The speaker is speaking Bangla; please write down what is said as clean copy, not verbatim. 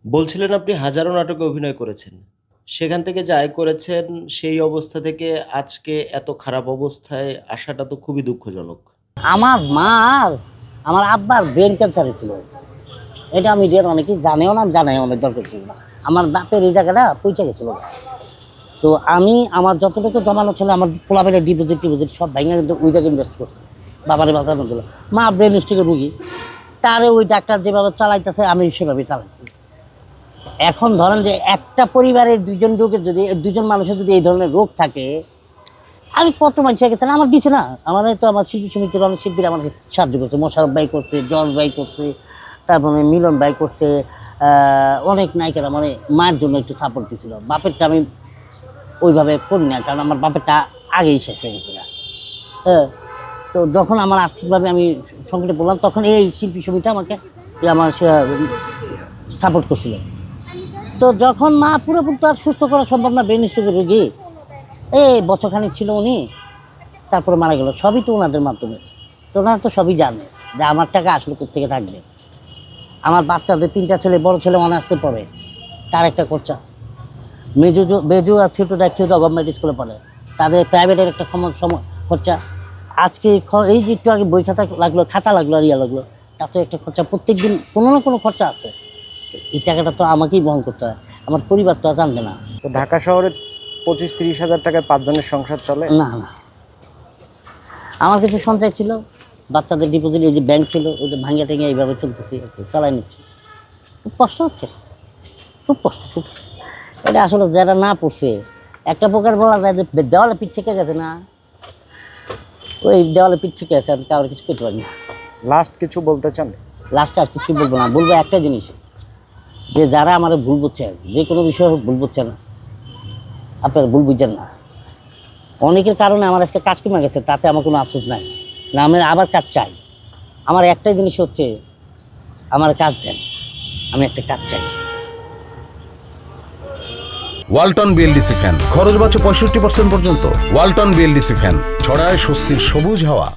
বলছিলেন আপনি হাজারো নাটকে অভিনয় করেছেন। সেখান থেকে যে আয় করেছেন, সেই অবস্থা থেকে আজকে এত খারাপ অবস্থায় আসাটা তো খুবই দুঃখজনক। আমার মার আমার আব্বার ব্রেন ক্যান্সার ছিল। এটা মিডিয়ার অনেকেই জানেও না, জানাই অনেক দরকার ছিল না। আমার বাপের এই জায়গাটা পৌঁছে গেছিলো। তো আমি আমার যতটুকু জমানো ছিল, আমার পোলাপের ডিপোজিট সব ভেঙে কিন্তু ওই জায়গায় ইনভেস্ট করছি, বাবারে বাঁচানো ছিল। মা ব্রেন স্ট্রোকের রুগী, তারে ওই ডাক্তার যেভাবে চালাইতেছে আমি সেভাবে চালাইছি। এখন ধরেন যে একটা পরিবারের দুজন রোগের যদি দুজন মানুষের যদি এই ধরনের রোগ থাকে, আমি কত মানুষ হয়ে গেছে আমার দিছে না। আমার তো আমার শিল্পী সমিতির অনেক শিল্পীরা আমাকে সাহায্য করছে, মোশারফ ভাই করছে, জর্জ ভাই করছে, তারপরে মিলন ভাই করছে, অনেক নায়িকারা মানে মায়ের জন্য একটু সাপোর্ট দিছিল। বাপেরটা আমি ওইভাবে করি না, কারণ আমার বাপেরটা আগেই শেষ হয়ে গেছে। হ্যাঁ, তো যখন আমার আর্থিকভাবে আমি সংকটে পড়লাম, তখন এই শিল্পী সমিতি আমাকে আমার সাপোর্ট করছিল। তো যখন মা পুরোপুরি তো আর সুস্থ করা সম্ভব না, ব্রেন স্ট্রোকের রোগী, এই বছরখানিক ছিল উনি, তারপরে মারা গেল। সবই তো ওনাদের মাধ্যমে। তো ওনারা তো সবই জানে যে আমার টাকা আসলে কোথেকে থাকবে। আমার বাচ্চাদের 3টা ছেলে, বড় ছেলে অনার্সে পড়ে, তার একটা খরচা। বেজু আর ছোটোটা একটু গভর্নমেন্ট স্কুলে পড়ে, তাদের প্রাইভেটের একটা খরচা। আজকে এই যে একটু আগে বই খাতা লাগলো আর লাগলো, তাতে একটা খরচা। প্রত্যেক দিন কোনো না কোনো খরচা আছে। এই টাকাটা তো আমাকেই বহন করতে হয়, আমার পরিবার তো আর জানবে না। তো ঢাকা শহরে 25-30 হাজার টাকায় 5 জনের সংসার চলে না না, আমার কিছু সঞ্চয় ছিল, বাচ্চাদের ডিপোজিট, এই যে ব্যাংক ছিল, ওইটা ভাঙিয়ে টেঙে এইভাবে চলতেছি, চালাই নিচ্ছি। খুব কষ্ট হচ্ছে, খুব কষ্ট, খুব। এটা আসলে যারা না পড়ছে, একটা প্রকার বলা যায় যে দেওয়ালে পিঠ থেকে গেছে না, ওই দেওয়ালে পিঠ থেকে গেছে, আমি কারোর কিছু করতে পারি না। লাস্ট কিছু বলতে চান? লাস্টে আর কিছু বলবো না, বলবো একটা জিনিস, যে যারা আমার ভুল বুঝছেন, যে কোনো বিষয়ে ভুল বুঝছেন, আপনারা ভুল বুঝছেন না। অনেকের কারণে আমার আজকে কাজ কমে গেছে, তাতে আমার কোনো আফসোস নাই না, আমি আবার কাজ চাই। আমার একটাই জিনিস হচ্ছে, আমার কাজ দেন, আমি একটা কাজ চাই। ওয়ালটন বিএলডিসি ফ্যান, খরচ বাঁচে 65% পর্যন্ত। ওয়ালটন বিএলডিসি ফ্যান ছড়ায় স্বস্তির সবুজ হাওয়া।